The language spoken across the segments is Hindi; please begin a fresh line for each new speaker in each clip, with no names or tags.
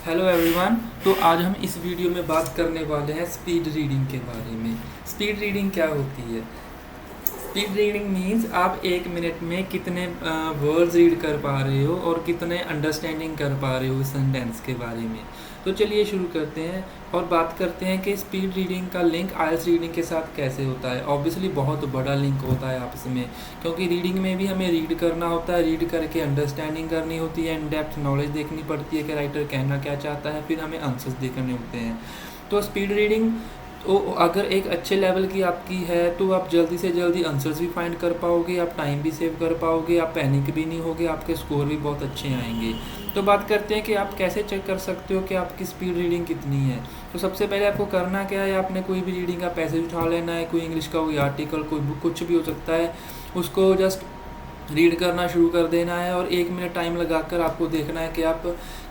Hello everyone. तो आज हम इस वीडियो में बात करने वाले हैं स्पीड रीडिंग के बारे में। स्पीड रीडिंग क्या होती है? स्पीड रीडिंग मीन्स आप एक मिनट में कितने वर्ड्स रीड कर पा रहे हो और कितने अंडरस्टैंडिंग कर पा रहे हो सेंटेंस के बारे में। तो चलिए शुरू करते हैं और बात करते हैं कि स्पीड रीडिंग का लिंक आइल्स रीडिंग के साथ कैसे होता है। ऑब्वियसली बहुत बड़ा लिंक होता है आपस में, क्योंकि रीडिंग में भी हमें रीड करना होता है, रीड करके अंडरस्टैंडिंग करनी होती है, इन डेप्थ नॉलेज देखनी पड़ती है कि राइटर कहना क्या चाहता है, फिर हमें आंसर्स देखने होते हैं। तो स्पीड रीडिंग तो अगर एक अच्छे लेवल की आपकी है तो आप जल्दी से जल्दी आंसर्स भी फाइंड कर पाओगे, आप टाइम भी सेव कर पाओगे, आप पैनिक भी नहीं होगे, आपके स्कोर भी बहुत अच्छे आएंगे। तो बात करते हैं कि आप कैसे चेक कर सकते हो कि आपकी स्पीड रीडिंग कितनी है। तो सबसे पहले आपको करना क्या है, आपने कोई भी रीडिंग का पैसेज उठा लेना है, कोई इंग्लिश का कोई आर्टिकल, कोई बुक, कुछ भी हो सकता है, उसको जस्ट रीड करना शुरू कर देना है और 1 मिनट टाइम लगाकर आपको देखना है कि आप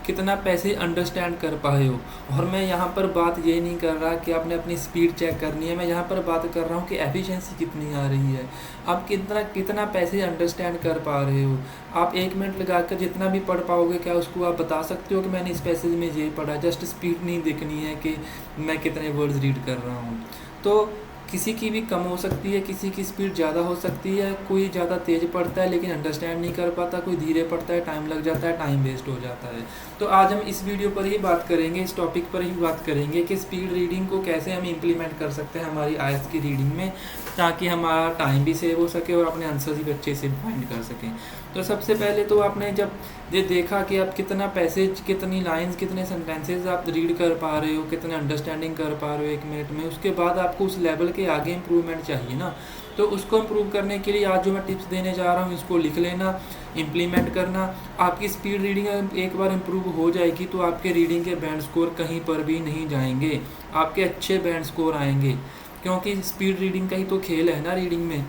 कितना पैसे अंडरस्टैंड कर पाए हो। और मैं यहाँ पर बात ये नहीं कर रहा कि आपने अपनी स्पीड चेक करनी है, मैं यहाँ पर बात कर रहा हूँ कि एफिशिएंसी कितनी आ रही है, आप कितना कितना पैसे अंडरस्टैंड कर पा रहे हो। आप 1 मिनट लगाकर जितना भी पढ़ पाओगे, क्या उसको आप बता सकते हो कि मैंने इस पैसेज में ये पढ़ा? जस्ट स्पीड नहीं देखनी है कि मैं कितने वर्ड्स रीड कर रहा हूँ। तो किसी की भी कम हो सकती है, किसी की स्पीड ज़्यादा हो सकती है, कोई ज़्यादा तेज़ पढ़ता है लेकिन अंडरस्टैंड नहीं कर पाता, कोई धीरे पढ़ता है, टाइम लग जाता है, टाइम वेस्ट हो जाता है। तो आज हम इस वीडियो पर ही बात करेंगे, इस टॉपिक पर ही बात करेंगे कि स्पीड रीडिंग को कैसे हम इम्प्लीमेंट कर सकते हैं हमारी आइल्स की रीडिंग में, ताकि हमारा टाइम भी सेव हो सके और अपने आंसर्स भी अच्छे से फाइंड कर सकें। तो सबसे पहले तो आपने जब ये देखा कि आप कितना पैसेज, कितनी लाइंस, कितने सेंटेंसेस आप रीड कर पा रहे हो, कितने अंडरस्टैंडिंग कर पा रहे हो 1 मिनट में, उसके बाद आपको उस लेवल के आगे इम्प्रूवमेंट चाहिए ना। तो उसको इम्प्रूव करने के लिए आज जो मैं टिप्स देने जा रहा हूँ, इसको लिख लेना, इम्प्लीमेंट करना। आपकी स्पीड रीडिंग एक बार इम्प्रूव हो जाएगी तो आपके रीडिंग के बैंड स्कोर कहीं पर भी नहीं जाएंगे, आपके अच्छे बैंड स्कोर आएंगे, क्योंकि स्पीड रीडिंग का ही तो खेल है ना रीडिंग में।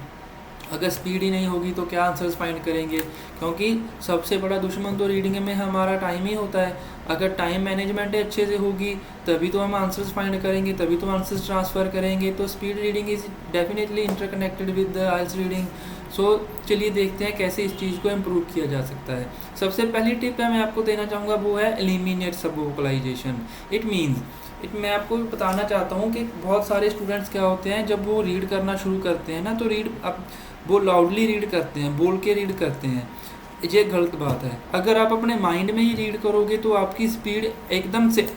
अगर स्पीड ही नहीं होगी तो क्या आंसर्स फाइंड करेंगे, क्योंकि सबसे बड़ा दुश्मन तो रीडिंग में हमारा टाइम ही होता है। अगर टाइम मैनेजमेंट अच्छे से होगी तभी तो हम आंसर्स फाइंड करेंगे, तभी तो आंसर्स ट्रांसफ़र करेंगे। तो speed reading is definitely interconnected with the isles reading. So चलिए देखते हैं कैसे इस चीज़ को इम्प्रूव किया जा सकता है। सबसे पहली टिप है मैं आपको देना चाहूँगा, वो है एलिमिनेट सब वोकलाइजेशन। इट मीन्स मैं आपको बताना चाहता हूँ कि बहुत सारे स्टूडेंट्स क्या होते हैं, जब वो रीड करना शुरू करते हैं ना, तो वो लाउडली रीड करते हैं, बोल के रीड करते हैं। ये गलत बात है। अगर आप अपने माइंड में ही रीड करोगे तो आपकी स्पीड एकदम से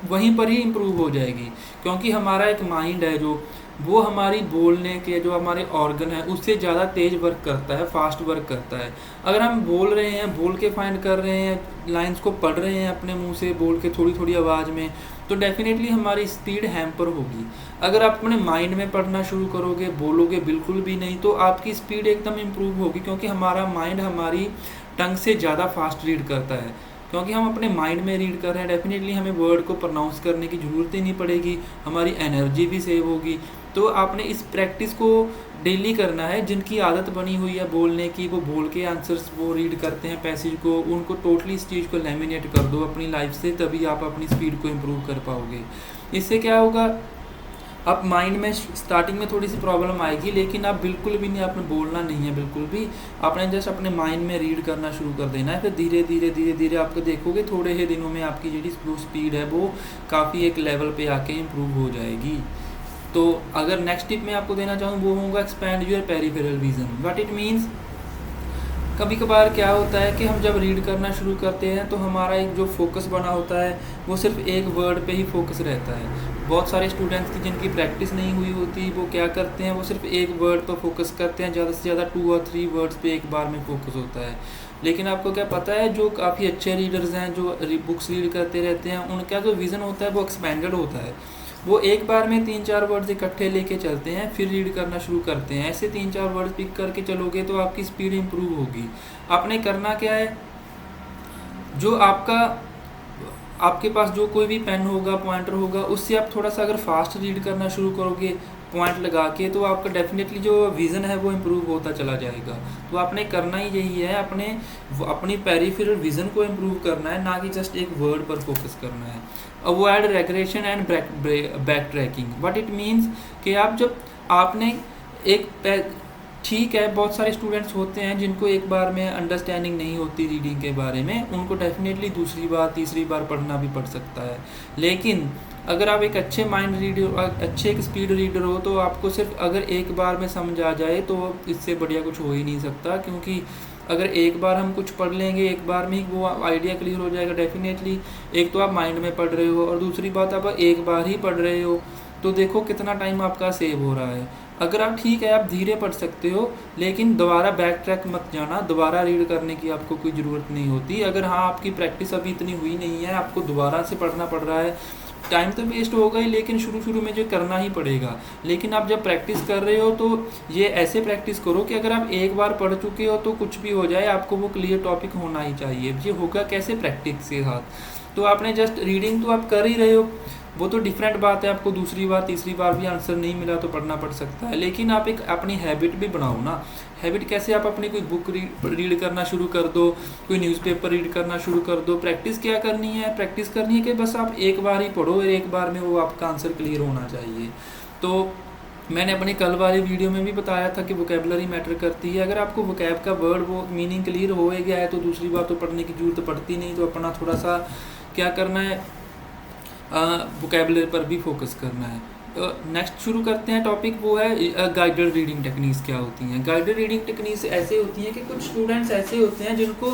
वहीं पर ही इम्प्रूव हो जाएगी, क्योंकि हमारा एक माइंड है जो वो हमारी बोलने के जो हमारे ऑर्गन है उससे ज़्यादा तेज़ वर्क करता है, फास्ट वर्क करता है। अगर हम बोल रहे हैं, बोल के फाइंड कर रहे हैं, लाइंस को पढ़ रहे हैं अपने मुंह से बोल के थोड़ी थोड़ी आवाज़ में, तो डेफिनेटली हमारी स्पीड हैम्पर होगी। अगर आप अपने माइंड में पढ़ना शुरू करोगे, बोलोगे बिल्कुल भी नहीं, तो आपकी स्पीड एकदम इम्प्रूव होगी, क्योंकि हमारा माइंड हमारी टंग से ज़्यादा फास्ट रीड करता है। क्योंकि हम अपने माइंड में रीड कर रहे हैं, डेफिनेटली हमें वर्ड को प्रोनाउंस करने की ज़रूरत ही नहीं पड़ेगी, हमारी एनर्जी भी सेव होगी। तो आपने इस प्रैक्टिस को डेली करना है। जिनकी आदत बनी हुई है बोलने की, वो बोल के आंसर्स वो रीड करते हैं पैसेज को, उनको टोटली इस चीज़ को लैमिनेट कर दो अपनी लाइफ से, तभी आप अपनी स्पीड को इम्प्रूव कर पाओगे। इससे क्या होगा, आप माइंड में स्टार्टिंग में थोड़ी सी प्रॉब्लम आएगी, लेकिन आप बिल्कुल भी नहीं, आपने बोलना नहीं है बिल्कुल भी, आपने जस्ट अपने माइंड में रीड करना शुरू कर देना है। फिर धीरे धीरे धीरे धीरे आपको देखोगे थोड़े ही दिनों में आपकी जो स्पीड है वो काफ़ी एक लेवल पे आके इम्प्रूव हो जाएगी। तो अगर नेक्स्ट टिप मैं आपको देना चाहूँ वो होगा expand your peripheral vision. What it means, कभी कभार क्या होता है कि हम जब रीड करना शुरू करते हैं तो हमारा एक जो फोकस बना होता है वो सिर्फ एक वर्ड पे ही फोकस रहता है। बहुत सारे स्टूडेंट्स की जिनकी प्रैक्टिस नहीं हुई होती, वो क्या करते हैं, वो सिर्फ एक वर्ड पर फोकस करते हैं, ज़्यादा से ज़्यादा 2 और 3 वर्ड्स पे एक बार में फोकस होता है। लेकिन आपको क्या पता है, जो काफ़ी अच्छे रीडर्स हैं, जो बुक्स रीड करते रहते हैं, उनका जो विज़न होता है वो एक्सपैंडेड होता है। वो एक बार में 3-4 वर्ड्स इकट्ठे लेके चलते हैं, फिर रीड करना शुरू करते हैं। ऐसे 3-4 वर्ड्स पिक करके चलोगे तो आपकी स्पीड इम्प्रूव होगी। आपने करना क्या है, जो आपके पास जो कोई भी पेन होगा, पॉइंटर होगा, उससे आप थोड़ा सा अगर फास्ट रीड करना शुरू करोगे पॉइंट लगा के, तो आपका डेफिनेटली जो विज़न है वो इम्प्रूव होता चला जाएगा। तो आपने करना ही यही है, अपनी पेरिफेरल विज़न को इम्प्रूव करना है, ना कि जस्ट एक वर्ड पर फोकस करना है। Avoid regression and back tracking. What it means कि आप जब आपने एक ठीक है, बहुत सारे स्टूडेंट्स होते हैं जिनको एक बार में अंडरस्टैंडिंग नहीं होती रीडिंग के बारे में, उनको डेफिनेटली दूसरी बार तीसरी बार पढ़ना भी पड़ सकता है। लेकिन अगर आप एक अच्छे माइंड रीडर, अच्छे एक स्पीड रीडर हो, तो आपको सिर्फ अगर एक बार में समझ आ जाए तो इससे बढ़िया कुछ हो ही नहीं सकता। क्योंकि अगर एक बार हम कुछ पढ़ लेंगे, एक बार में ही वो आइडिया क्लियर हो जाएगा डेफिनेटली। एक तो आप माइंड में पढ़ रहे हो और दूसरी बात आप एक बार ही पढ़ रहे हो, तो देखो कितना टाइम आपका सेव हो रहा है। अगर आप ठीक है, आप धीरे पढ़ सकते हो, लेकिन दोबारा बैक ट्रैक मत जाना, दोबारा रीड करने की आपको कोई ज़रूरत नहीं होती। अगर हाँ आपकी प्रैक्टिस अभी इतनी हुई नहीं है, आपको दोबारा से पढ़ना पड़ रहा है, टाइम तो वेस्ट होगा ही, लेकिन शुरू में जो करना ही पड़ेगा। लेकिन आप जब प्रैक्टिस कर रहे हो तो ये ऐसे प्रैक्टिस करो कि अगर आप एक बार पढ़ चुके हो तो कुछ भी हो जाए आपको वो क्लियर टॉपिक होना ही चाहिए। ये होगा कैसे? प्रैक्टिस के साथ। तो आपने जस्ट रीडिंग तो आप कर ही रहे हो, वो तो डिफरेंट बात है, आपको दूसरी बार तीसरी बार भी आंसर नहीं मिला तो पढ़ना पड़ सकता है। लेकिन आप एक अपनी हैबिट भी बनाओ ना। हैबिट कैसे? आप अपनी कोई बुक रीड करना शुरू कर दो, कोई न्यूज़पेपर रीड करना शुरू कर दो। प्रैक्टिस क्या करनी है? प्रैक्टिस करनी है कि बस आप एक बार ही पढ़ो और एक बार में वो आपका आंसर क्लियर होना चाहिए। तो मैंने अपनी कल वाली वीडियो में भी बताया था कि वोकेबलरी मैटर करती है। अगर आपको वोकैब का वर्ड वो मीनिंग क्लियर हो गया है तो दूसरी बार तो पढ़ने की जरूरत पड़ती नहीं। तो अपना थोड़ा सा क्या करना है, वोकेबलरी पर भी फोकस करना है। तो नेक्स्ट शुरू करते हैं टॉपिक, वो है गाइडेड रीडिंग टेक्निक्स क्या होती हैं। गाइडेड रीडिंग टेक्निक्स ऐसे होती हैं कि कुछ स्टूडेंट्स ऐसे होते हैं जिनको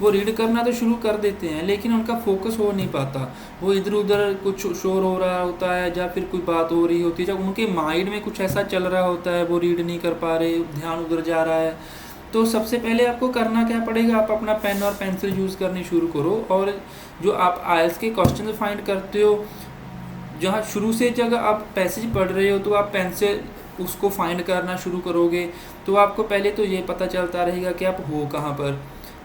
वो रीड करना तो शुरू कर देते हैं, लेकिन उनका फोकस हो नहीं पाता। वो इधर उधर कुछ शोर हो रहा होता है या फिर कोई बात हो रही होती है, जब उनके माइंड में कुछ ऐसा चल रहा होता है, वो रीड नहीं कर पा रहे, ध्यान उधर जा रहा है। तो सबसे पहले आपको करना क्या पड़ेगा, आप अपना पेन और पेंसिल यूज़ करनी शुरू करो। और जो आप आइल्स के क्वेश्चन फाइंड करते हो, जहाँ शुरू से जब आप पैसेज पढ़ रहे हो तो आप पेन से उसको फाइंड करना शुरू करोगे, तो आपको पहले तो ये पता चलता रहेगा कि आप हो कहाँ पर।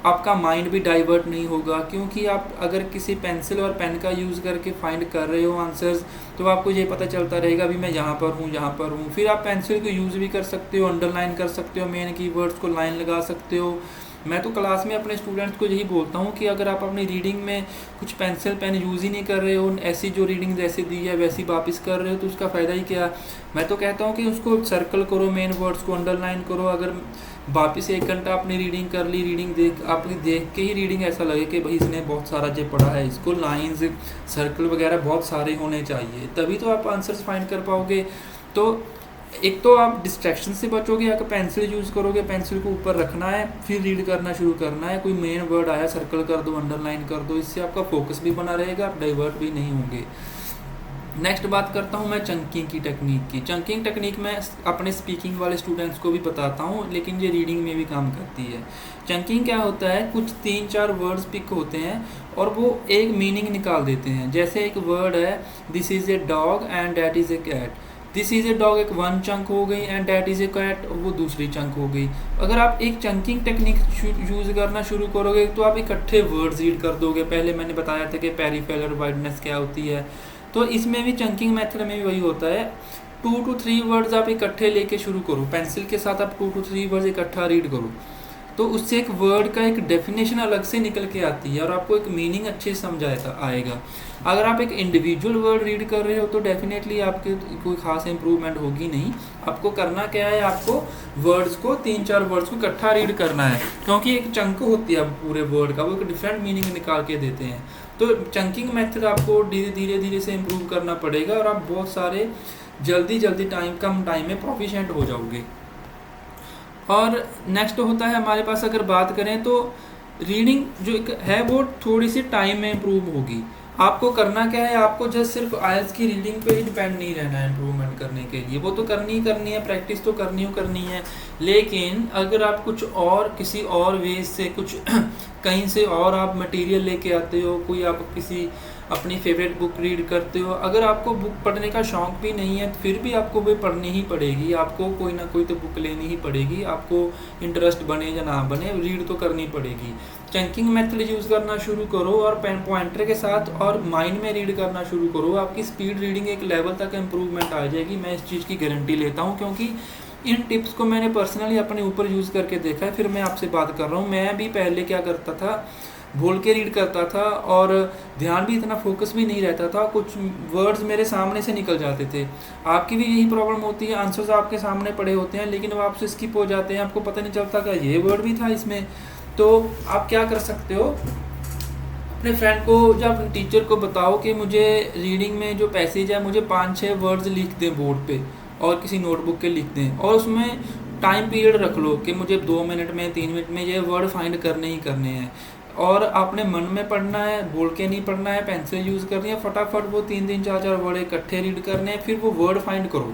आपका माइंड भी डाइवर्ट नहीं होगा, क्योंकि आप अगर किसी पेंसिल और पेन का यूज़ करके फाइंड कर रहे हो आंसर्स, तो आपको ये पता चलता रहेगा भी मैं यहाँ पर हूँ, यहाँ पर हूँ। फिर आप पेंसिल को यूज़ भी कर सकते हो, अंडरलाइन कर सकते हो, मेन कीवर्ड्स को लाइन लगा सकते हो। मैं तो क्लास में अपने स्टूडेंट्स को यही बोलता हूँ कि अगर आप अपनी रीडिंग में कुछ पेंसिल पेन यूज़ ही नहीं कर रहे हो, ऐसी जो रीडिंग जैसे दी है वैसी वापस कर रहे हो, तो उसका फ़ायदा ही क्या। मैं तो कहता हूँ कि उसको सर्कल करो, मेन वर्ड्स को अंडरलाइन करो। अगर वापस 1 घंटा अपनी रीडिंग कर ली, रीडिंग देख के ही रीडिंग ऐसा लगे कि भाई इसने बहुत सारा जो पढ़ा है, इसको लाइंस सर्कल वगैरह बहुत सारे होने चाहिए, तभी तो आप आंसर्स फाइंड कर पाओगे। तो एक तो आप डिस्ट्रैक्शन से बचोगे, अगर पेंसिल यूज़ करोगे, पेंसिल को ऊपर रखना है, फिर रीड करना शुरू करना है। कोई मेन वर्ड आया सर्कल कर दो, अंडरलाइन कर दो, इससे आपका फोकस भी बना रहेगा, आप डाइवर्ट भी नहीं होंगे। नेक्स्ट बात करता हूँ मैं चंकिंग की टेक्निक की। चंकिंग टेक्निक मैं अपने स्पीकिंग वाले स्टूडेंट्स को भी बताता हूँ, लेकिन ये रीडिंग में भी काम करती है। चंकिंग क्या होता है, कुछ 3-4 वर्ड्स पिक होते हैं और वो एक मीनिंग निकाल देते हैं। जैसे एक वर्ड है, this is a dog and that is a cat. This is a dog एक 1 चंक हो गई and that is a cat वो दूसरी चंक हो गई। अगर आप एक चंकिंग टेक्निक यूज़ करना शुरू करोगे तो आप इकट्ठे वर्ड्स रीड कर दोगे। पहले मैंने बताया था कि पेरिफेरल वाइडनेस क्या होती है, तो इसमें भी चंकिंग मेथड में भी वही होता है। 2 to 3 वर्ड्स आप इकट्ठे लेके शुरू करो, पेंसिल के साथ आप 2 to 3 वर्ड्स इकट्ठा रीड करो, तो उससे एक वर्ड का एक डेफिनेशन अलग से निकल के आती है और आपको एक मीनिंग अच्छे से समझ आएगा। अगर आप एक इंडिविजुअल वर्ड रीड कर रहे हो तो डेफिनेटली आपके कोई खास इंप्रूवमेंट होगी नहीं। आपको करना क्या है, आपको वर्ड्स को 3-4 वर्ड्स को इकट्ठा रीड करना है, क्योंकि एक चंक होती है पूरे वर्ड का, वो एक डिफरेंट मीनिंग निकाल के देते हैं। तो चंकिंग मेथड आपको धीरे से इम्प्रूव करना पड़ेगा और आप बहुत सारे जल्दी कम टाइम में प्रोफिशिएंट हो जाओगे। और नेक्स्ट होता है हमारे पास, अगर बात करें तो रीडिंग जो है वो थोड़ी सी टाइम में इम्प्रूव होगी। आपको करना क्या है, आपको जस्ट सिर्फ आइल्स की रीडिंग पे ही डिपेंड नहीं रहना है इम्प्रूवमेंट करने के लिए। वो तो करनी है, प्रैक्टिस तो करनी है। लेकिन अगर आप कुछ और किसी और वे से कुछ कहीं से और आप मटेरियल लेके आते हो, कोई आप किसी अपनी फेवरेट बुक रीड करते हो, अगर आपको बुक पढ़ने का शौक़ भी नहीं है तो फिर भी आपको वो पढ़नी ही पड़ेगी। आपको कोई ना कोई तो बुक लेनी ही पड़ेगी, आपको इंटरेस्ट बने या ना बने, रीड तो करनी पड़ेगी। चंकिंग मेथड यूज़ करना शुरू करो और पेन पॉइंटर के साथ और माइंड में रीड करना शुरू करो। आपकी स्पीड रीडिंग एक लेवल तक इम्प्रूवमेंट आ जाएगी, मैं इस चीज़ की गारंटी लेता हूँ, क्योंकि इन टिप्स को मैंने पर्सनली अपने ऊपर यूज़ करके देखा है। फिर मैं आपसे बात कर रहा हूँ, मैं भी पहले क्या करता था, भूल के रीड करता था और ध्यान भी इतना फोकस भी नहीं रहता था, कुछ वर्ड्स मेरे सामने से निकल जाते थे। आपकी भी यही प्रॉब्लम होती है, आंसर्स आपके सामने पड़े होते हैं लेकिन वो आपसे स्किप हो जाते हैं, आपको पता नहीं चलता कि ये वर्ड भी था इसमें। तो आप क्या कर सकते हो, अपने फ्रेंड को या अपने टीचर को बताओ कि मुझे रीडिंग में जो पैसेज है मुझे 5-6 वर्ड्स लिख दें बोर्ड पे और किसी नोटबुक के लिख दें, और उसमें टाइम पीरियड रख लो कि मुझे 2 मिनट में 3 मिनट में ये वर्ड फाइंड करने ही करने हैं। और आपने मन में पढ़ना है, बोल के नहीं पढ़ना है, पेंसिल यूज़ करनी है, फटाफट वो 3-3 4-4 वर्ड इकट्ठे रीड करने हैं, फिर वो वर्ड फाइंड करो।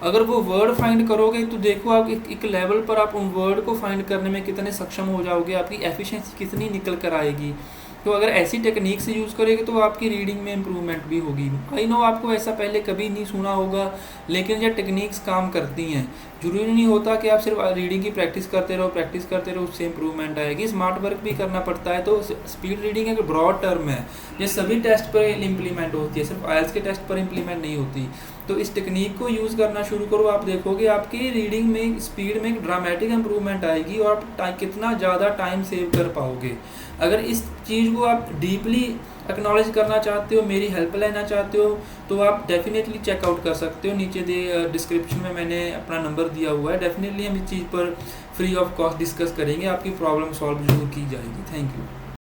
अगर वो वर्ड फाइंड करोगे तो देखो आप एक लेवल पर आप उन वर्ड को फाइंड करने में कितने सक्षम हो जाओगे, आपकी एफिशिएंसी कितनी निकल कर आएगी। तो अगर ऐसी टेक्निक से यूज़ करेंगे तो आपकी रीडिंग में इम्प्रूवमेंट भी होगी। आई नो आपको ऐसा पहले कभी नहीं सुना होगा, लेकिन ये टेक्निक्स काम करती हैं। जरूरी नहीं होता कि आप सिर्फ रीडिंग की प्रैक्टिस करते रहो उससे इम्प्रूवमेंट आएगी, स्मार्ट वर्क भी करना पड़ता है। तो स्पीड रीडिंग एक ब्रॉड टर्म है, ये सभी टेस्ट पर इम्प्लीमेंट होती है, सिर्फ आइल्स के टेस्ट पर इम्प्लीमेंट नहीं होती। तो इस टेक्निक को यूज़ करना शुरू करो, आप देखोगे आपकी रीडिंग में स्पीड में एक ड्रामेटिक इम्प्रूवमेंट आएगी और आप कितना ज़्यादा टाइम सेव कर पाओगे। अगर इस चीज़ को आप डीपली एक्नॉलेज करना चाहते हो, मेरी हेल्प लेना चाहते हो, तो आप डेफिनेटली चेकआउट कर सकते हो। नीचे डिस्क्रिप्शन में मैंने अपना नंबर दिया हुआ है, डेफिनेटली हम इस चीज़ पर फ्री ऑफ कॉस्ट डिस्कस करेंगे, आपकी प्रॉब्लम सॉल्व जरूर की जाएगी। Thank you.